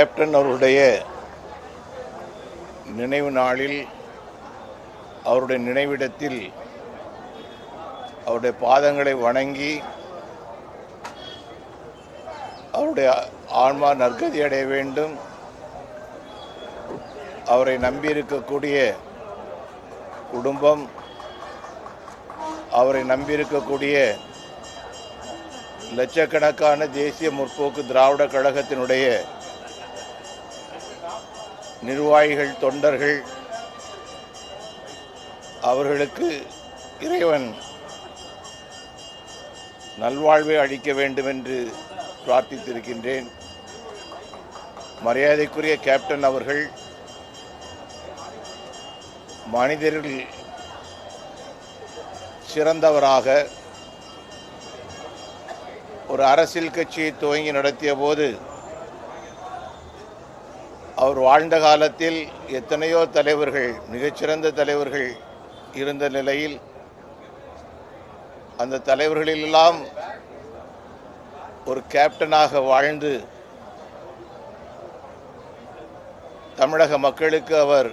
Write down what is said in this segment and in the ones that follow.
Captain அவருடைய நினைவு நாளில் அவருடைய நினைவிடத்தில் அவருடைய பாதங்களை வணங்கி அவருடைய ஆன்மா நற்கதி அடைய வேண்டும். அவரை நம்பியிருக்கக்கூடிய குடும்பம், அவரை நம்பியிருக்கக்கூடிய லட்சக்கணக்கான தேசிய முற்போக்கு திராவிட கழகத்தினுடைய நிர்வாகிகள், தொண்டர்கள், அவர்களுக்கு இறைவன் நல்வாழ்வை அளிக்க வேண்டும் என்று பிரார்த்தித்திருக்கின்றேன். மரியாதைக்குரிய கேப்டன் அவர்கள் மனிதரில் சிறந்தவராக ஒரு அரசியல் கட்சியை துவங்கி நடத்திய போது அவர் வாழ்ந்த காலத்தில் எத்தனையோ தலைவர்கள், மிகச்சிறந்த தலைவர்கள் இருந்த நிலையில் அந்த தலைவர்களிலெல்லாம் ஒரு கேப்டனாக வாழ்ந்து தமிழக மக்களுக்கு அவர்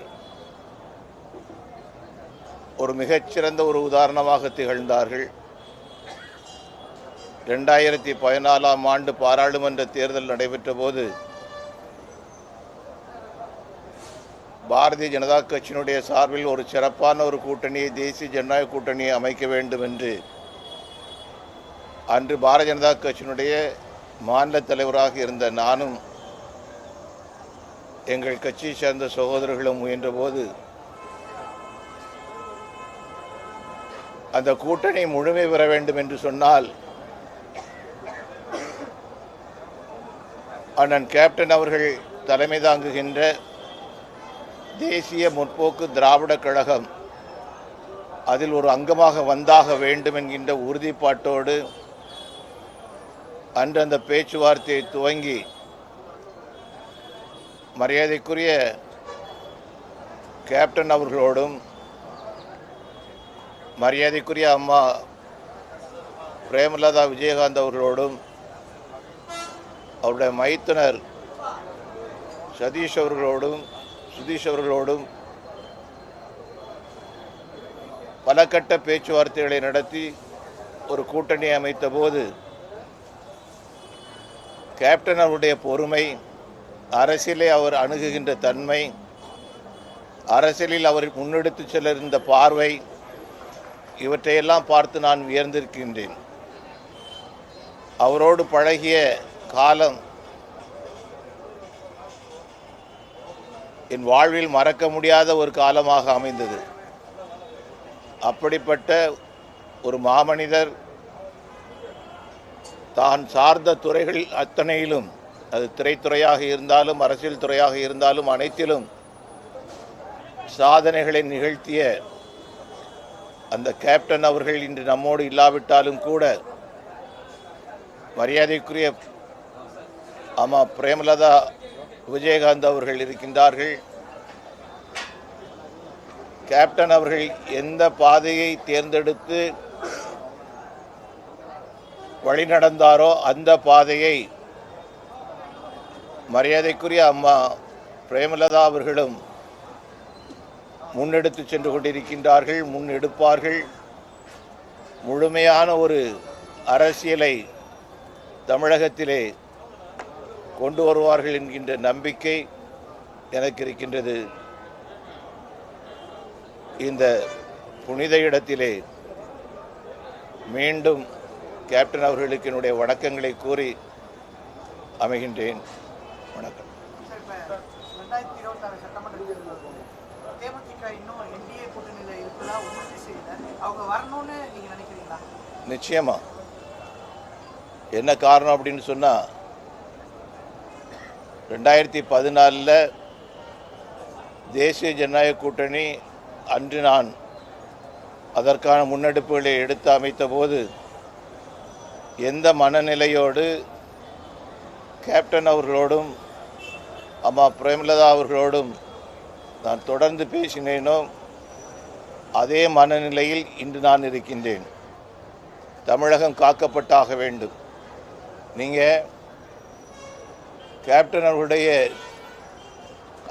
ஒரு மிகச்சிறந்த ஒரு உதாரணமாக திகழ்ந்தார்கள். 2014ஆம் ஆண்டு பாராளுமன்ற தேர்தல் நடைபெற்ற போது பாரதிய ஜனதா கட்சியினுடைய சார்பில் ஒரு சிறப்பான ஒரு கூட்டணியை, தேசிய ஜனநாயக கூட்டணியை அமைக்க வேண்டும் என்று அன்று பாரதிய ஜனதா கட்சியினுடைய மாநில தலைவராக இருந்த நானும் எங்கள் கட்சியை சேர்ந்த சகோதரர்களும் முயன்றபோது அந்த கூட்டணி முழுமை பெற வேண்டும் என்று சொன்னால் அண்ணன் கேப்டன் அவர்கள் தலைமை தாங்குகின்ற தேசிய முற்போக்கு திராவிட கழகம் அதில் ஒரு அங்கமாக வந்தாக வேண்டும் என்கின்ற உறுதிப்பாட்டோடு அன்று அந்த பேச்சுவார்த்தையை துவங்கி மரியாதைக்குரிய கேப்டன் அவர்களோடும் மரியாதைக்குரிய அம்மா பிரேமலதா விஜயகாந்த் அவர்களோடும் அவருடைய மைத்துனர் சுதீஷ் அவர்களோடும் பல கட்ட பேச்சுவார்த்தைகளை நடத்தி ஒரு கூட்டணி அமைத்த போது கேப்டன் அவருடைய பொறுமை, அரசியலை அவர் அணுகுகின்ற தன்மை, அரசியலில் அவர் முன்னெடுத்து செல்ல இருந்த பார்வை, இவற்றையெல்லாம் பார்த்து நான் வியந்திருக்கின்றேன். அவரோடு பழகிய காலம் என் வாழ்வில் மறக்க முடியாத ஒரு காலமாக அமைந்தது. அப்படிப்பட்ட ஒரு மாமனிதர் தான் சார்ந்த துறைகள் அத்தனையிலும், அது திரைத்துறையாக இருந்தாலும் அரசியல் துறையாக இருந்தாலும் அனைத்திலும் சாதனைகளை நிகழ்த்திய அந்த கேப்டன் அவர்கள் இன்று நம்மோடு இல்லாவிட்டாலும் கூட மரியாதைக்குரிய அம்மா பிரேமலதா விஜயகாந்த் அவர்கள் இருக்கின்றார்கள். கேப்டன் அவர்கள் எந்த பாதையை தேர்ந்தெடுத்து வழி நடந்தாரோ அந்த பாதையை மரியாதைக்குரிய அம்மா பிரேமலதா அவர்களும் முன்னெடுத்து சென்று கொண்டிருக்கின்றார்கள், முன்னெடுப்பார்கள். முழுமையான ஒரு அரசியலை தமிழகத்திலே கொண்டு வருவார்கள் என்கின்ற நம்பிக்கை எனக்கு இருக்கின்றது. இந்த புனித இடத்திலே மீண்டும் கேப்டன் அவர்களுக்கு என்னுடைய வணக்கங்களை கூறி அமைகின்றேன். வணக்கம். நிச்சயமா. என்ன காரணம் அப்படின்னு சொன்னால், 2014 தேசிய ஜனநாயக கூட்டணி அன்று நான் அதற்கான முன்னெடுப்புகளை எடுத்து அமைத்த போது எந்த மனநிலையோடு கேப்டன் அவர்களோடும் அம்மா பிரேமலதா அவர்களோடும் நான் தொடர்ந்து பேசினேனோ அதே மனநிலையில் இன்று நான் இருக்கின்றேன். தமிழகம் காக்கப்பட்டாக வேண்டும். நீங்கள் கேப்டன் அவர்களுடைய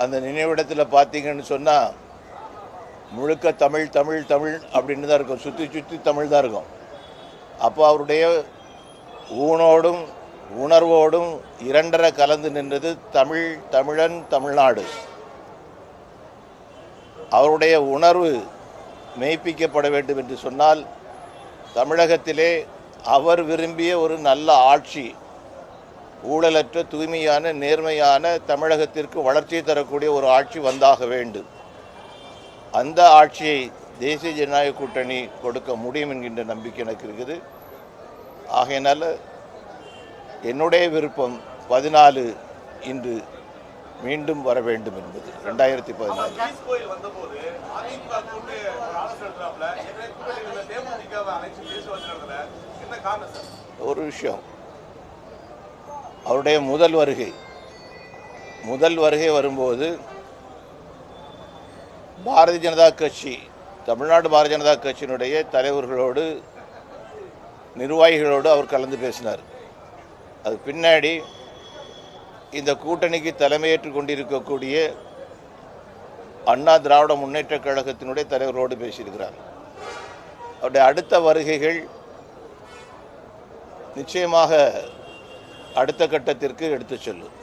அந்த நினைவிடத்தில் பார்த்தீங்கன்னு சொன்னால் முழுக்க தமிழ் தமிழ் தமிழ் அப்படின்னு தான் இருக்கும், சுற்றி சுற்றி தமிழ் தான் இருக்கும். அப்போ அவருடைய ஊனோடும் உணர்வோடும் இரண்டரை கலந்து நின்றது தமிழ், தமிழன், தமிழ்நாடு. அவருடைய உணர்வு மெய்ப்பிக்கப்பட வேண்டும் என்று சொன்னால் தமிழகத்திலே அவர் விரும்பிய ஒரு நல்ல ஆட்சி, ஊழலற்ற தூய்மையான நேர்மையான தமிழகத்திற்கு வளர்ச்சி தரக்கூடிய ஒரு ஆட்சி வந்தாக வேண்டும். அந்த ஆட்சியை தேசிய ஜனநாயக கூட்டணி கொடுக்க முடியும் என்கின்ற நம்பிக்கை எனக்கு இருக்குது. ஆகையினால என்னுடைய விருப்பம் 14 இன்று மீண்டும் வர வேண்டும் என்பது 2014. ஒரு விஷயம், அவருடைய முதல் வருகை வரும்போது பாரதிய ஜனதா கட்சி, தமிழ்நாடு பாரதிய ஜனதா கட்சியினுடைய தலைவர்களோடு நிர்வாகிகளோடு அவர் கலந்து பேசினார். அது பின்னாடி இந்த கூட்டணிக்கு தலைமையேற்று கொண்டிருக்கக்கூடிய அண்ணா திராவிட முன்னேற்ற கழகத்தினுடைய தலைவரோடு பேசியிருக்கிறார். அவருடைய அடுத்த வருகைகள் நிச்சயமாக அடுத்த கட்டத்திற்கு எடுத்து செல்லும்.